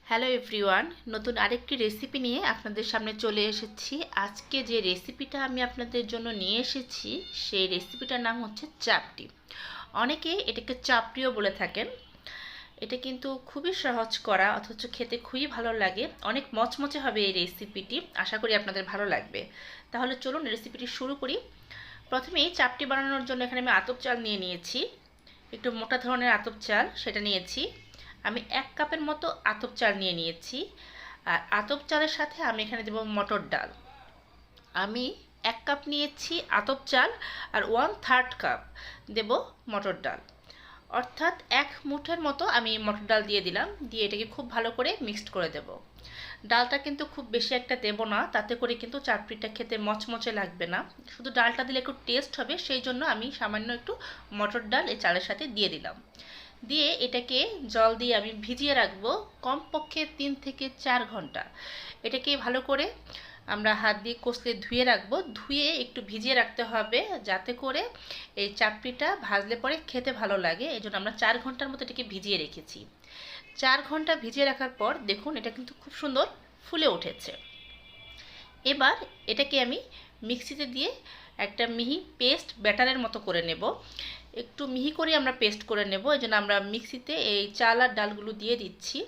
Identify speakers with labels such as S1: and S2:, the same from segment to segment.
S1: Hello everyone, নতুন আরেকটি recipe নিয়ে আপনাদের সামনে চলে এসেছি। আজকে যে রেসিপিটা আমি আপনাদের জন্য নিয়ে এসেছি সেই রেসিপিটার নাম হচ্ছে চাপটি। অনেকে এটাকে চাপটিও বলে থাকেন। এটা কিন্তু খুবই সহজ করা, অথচ খেতে খুবই ভালো লাগে। অনেক মচমচে হবে এই রেসিপিটি, আশা করি আপনাদের ভালো লাগবে। তাহলে চলুন রেসিপিটি শুরু করি। প্রথমেই চাপটি বানানোর জন্য এখানে আমি আতপ চাল নিয়ে নিয়েছি, একটু মোটা ধরনের আতপ চাল সেটা নিয়েছি। আমি 1 কাপের মতো আতপ চাল নিয়ে নিয়েছি। আর আতপ চালের সাথে আমি এখানে দেব মটর ডাল। আমি 1 কাপ নিয়েছি আতপ চাল আর 1/3 কাপ দেব মটর ডাল, অর্থাৎ 1 মুঠের মতো আমি মটর ডাল দিয়ে দিলাম। দিয়ে এটাকে খুব ভালো করে মিক্সড করে দেব। ডালটা কিন্তু খুব বেশি একটা দেব না, তাতে করে কিন্তু চাটনিটা খেতে মচমচে লাগবে না। শুধু ডালটা দিলে একটু টেস্ট হবে, সেই জন্য আমি সামান্য একটু মটর ডাল এই চালের সাথে দিয়ে দিলাম। দিয়ে এটাকে জল দিয়ে আমি ভিজিয়ে রাখবো কমপক্ষে 3 থেকে 4 ঘন্টা। এটাকে ভালো করে আমরা হাত দিয়ে কষলে ধুয়ে রাখবো। ধুয়ে একটু ভিজিয়ে রাখতে হবে, যাতে করে এই চাটনিটা ভাজলে পরে খেতে ভালো লাগে। এই জন্য আমরা 4 ঘন্টার মতো এটাকে ভিজিয়ে রেখেছি। 4 ঘন্টা ভিজিয়ে রাখার পর দেখুন এটা কিন্তু খুব সুন্দর ফুলে উঠেছে। এবার এটাকে আমি মিক্সিতে দিয়ে একটা মিহি পেস্ট ব্যাটারের মতো করে নেব। একটু মিহি করে আমরা পেস্ট করে নেব, এই জন্য আমরা মিক্সিতে এই চাল আর ডালগুলো দিয়ে দিচ্ছি।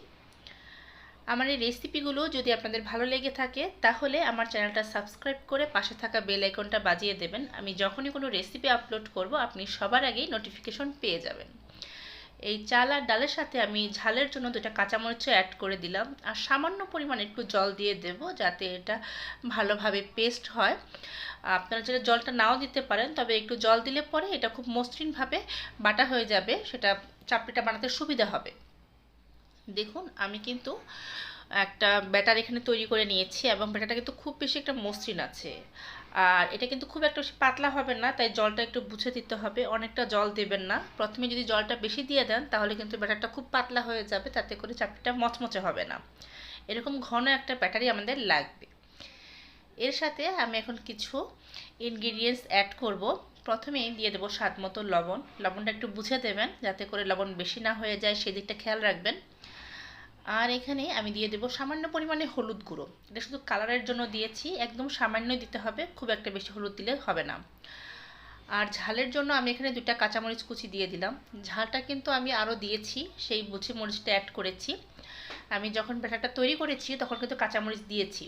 S1: আমার এই রেসিপিগুলো যদি আপনাদের ভালো লেগে থাকে তাহলে আমার চ্যানেলটা সাবস্ক্রাইব করে পাশে থাকা বেল আইকনটা বাজিয়ে দেবেন। আমি যখনই কোনো রেসিপি আপলোড করব আপনি সবার আগেই নোটিফিকেশন পেয়ে যাবেন। এই চাল আর ডালের সাথে আমি ঝালের জন্য 2টা কাঁচামরিচও অ্যাড করে দিলাম, আর সামান্য পরিমাণে একটু জল দিয়ে দেব যাতে এটা ভালোভাবে পেস্ট হয়। আপনারা যেটা জলটা নাও দিতে পারেন, তবে একটু জল দিলে পরে এটা খুব মসৃণভাবে বাটা হয়ে যাবে, সেটা চাপড়িটা বানাতে সুবিধা হবে। দেখুন আমি কিন্তু একটা ব্যাটার এখানে তৈরি করে নিয়েছি এবং ব্যাটারটা কিন্তু খুব বেশি একটা মসৃণ আছে। আর এটা কিন্তু খুব একটা বেশি পাতলা হবে না, তাই জলটা একটু বুঝে দিতে হবে। অনেকটা জল দেবেন না। প্রথমে যদি জলটা বেশি দিয়ে দেন তাহলে কিন্তু ব্যাটারটা খুব পাতলা হয়ে যাবে, তাতে করে চাটনিটা মচমচে হবে না। এরকম ঘন একটা ব্যাটারই আমাদের লাগবে। এর সাথে আমি এখন কিছু ইনগ্রিডিয়েন্টস অ্যাড করব। প্রথমেই দিয়ে দেবো স্বাদ মতো লবণ। লবণটা একটু বুঝে দেবেন, যাতে করে লবণ বেশি না হয়ে যায় সেদিকটা খেয়াল রাখবেন। আর এখানে আমি দিয়ে দেবো সামান্য পরিমাণে হলুদ গুঁড়ো। এটা শুধু কালারের জন্য দিয়েছি, একদম সামান্যই দিতে হবে, খুব একটা বেশি হলুদ দিলে হবে না। আর ঝালের জন্য আমি এখানে 2টা কাঁচামরিচ কুচি দিয়ে দিলাম। ঝালটা কিন্তু আমি আরও দিয়েছি, সেই বুঝে মরিচটা অ্যাড করেছি। আমি যখন ব্যাটারটা তৈরি করেছি তখন কিন্তু কাঁচামরিচ দিয়েছি।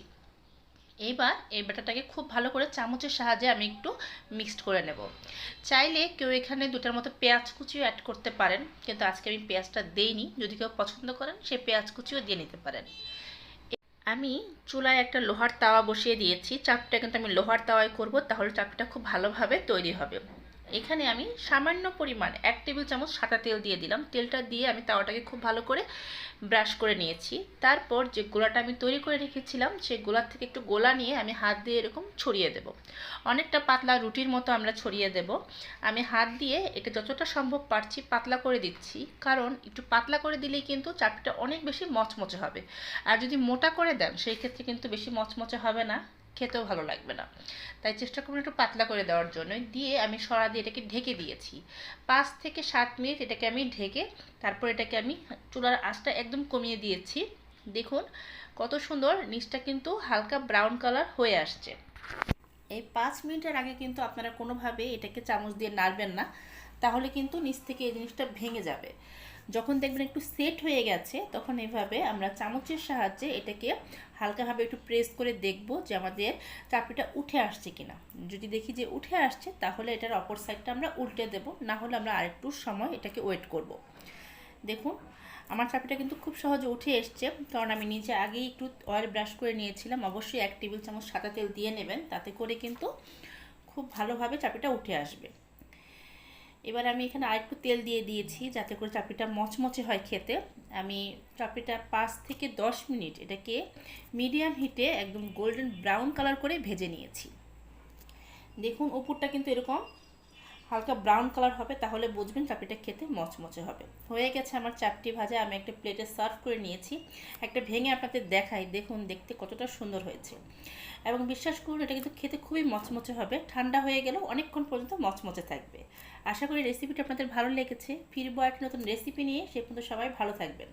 S1: এইবার এই ব্যাটারটাকে খুব ভালো করে চামচের সাহায্যে আমি একটু মিক্সড করে নেব। চাইলে কেউ এখানে 2টার মতো পেঁয়াজ কুচিও অ্যাড করতে পারেন, কিন্তু আজকে আমি পেঁয়াজটা দেইনি। যদি কেউ পছন্দ করেন সে পেঁয়াজ কুচিও দিয়ে নিতে পারেন। আমি চুলায় একটা লোহার তাওয়া বসিয়ে দিয়েছি। চাপটা কিন্তু আমি লোহার তাওয়ায় করব, তাহলে চাপটা খুব ভালোভাবে তৈরি হবে। এখানে আমি সামান্য পরিমাণ 1 টেবিল চামচ সাদা তেল দিয়ে দিলাম। তেলটা দিয়ে আমি তাওয়াটাকে খুব ভালো করে ব্রাশ করে নিয়েছি। তারপর যে গোলাটা আমি তৈরি করে রেখেছিলাম সেই গোলার থেকে একটু গোলা নিয়ে আমি হাত দিয়ে এরকম ছড়িয়ে দেব। অনেকটা পাতলা রুটির মতো আমরা ছড়িয়ে দেব। আমি হাত দিয়ে এটা যতটা সম্ভব পারছি পাতলা করে দিচ্ছি, কারণ একটু পাতলা করে দিলেই কিন্তু চাটনিটা অনেক বেশি মচমচে হবে। আর যদি মোটা করে দেন সেই ক্ষেত্রে কিন্তু বেশি মচমচে হবে না, খেতেও ভালো লাগবে না। তাই চেষ্টা করুন একটু পাতলা করে দেওয়ার জন্য। দিয়ে আমি সরা দিয়ে এটাকে ঢেকে দিয়েছি 5 থেকে 7 মিনিট। এটাকে আমি ঢেকে তারপর এটাকে আমি চুলার আঁচটা একদম কমিয়ে দিয়েছি। দেখুন কত সুন্দর, নিচটা কিন্তু হালকা ব্রাউন কালার হয়ে আসছে। এই 5 মিনিটের আগে কিন্তু আপনারা কোনোভাবে এটাকে চামচ দিয়ে নাড়বেন না, তাহলে কিন্তু নিচ থেকে এই জিনিসটা ভেঙে যাবে। যখন দেখবেন একটু সেট হয়ে গেছে তখন এভাবে আমরা চামচের সাহায্যে এটাকে হালকাভাবে একটু প্রেস করে দেখব যে আমাদের চাপড়িটা উঠে আসছে কিনা। যদি দেখি যে উঠে আসছে তাহলে এটার অপর সাইডটা আমরা উল্টে দেব, না হলে আমরা আরেকটু সময় এটাকে ওয়েট করব। দেখুন আমার চাপড়িটা কিন্তু খুব সহজে উঠে এসছে, কারণ আমি নিচে আগেই একটু অয়েল ব্রাশ করে নিয়েছিলাম। অবশ্যই 1 টেবিল চামচ সাদা তেল দিয়ে নেবেন, তাতে করে কিন্তু খুব ভালোভাবে চাপড়িটা উঠে আসবে। এবার আমি এখানে আরেকটু তেল দিয়ে দিয়েছি যাতে করে চাপড়িটা মচমচে হয় খেতে। আমি চাপড়িটা 5 থেকে 10 মিনিট এটাকে মিডিয়াম হিটে একদম গোল্ডেন ব্রাউন কালার করে ভেজে নিয়েছি। দেখুন উপরটা কিন্তু এরকম হালকা ব্রাউন কালার হবে, তাহলে বুঝবেন চাপড়িটা খেতে মচমচে হবে। হয়ে গেছে আমার চাপটি ভাজা। আমি একটা প্লেটে সার্ভ করে নিয়েছি। একটা ভেঙে আপনাদের দেখাই, দেখুন দেখতে কতটা সুন্দর হয়েছে। এবং বিশ্বাস করুন এটা কিন্তু খেতে খুবই মচমচে হবে। ঠান্ডা হয়ে গেলেও অনেকক্ষণ পর্যন্ত মচমচে থাকবে। আশা করি রেসিপিটা আপনাদের ভালো লেগেছে। ফিরবো এক নতুন রেসিপি নিয়ে, সে পর্যন্ত সবাই ভালো থাকবেন।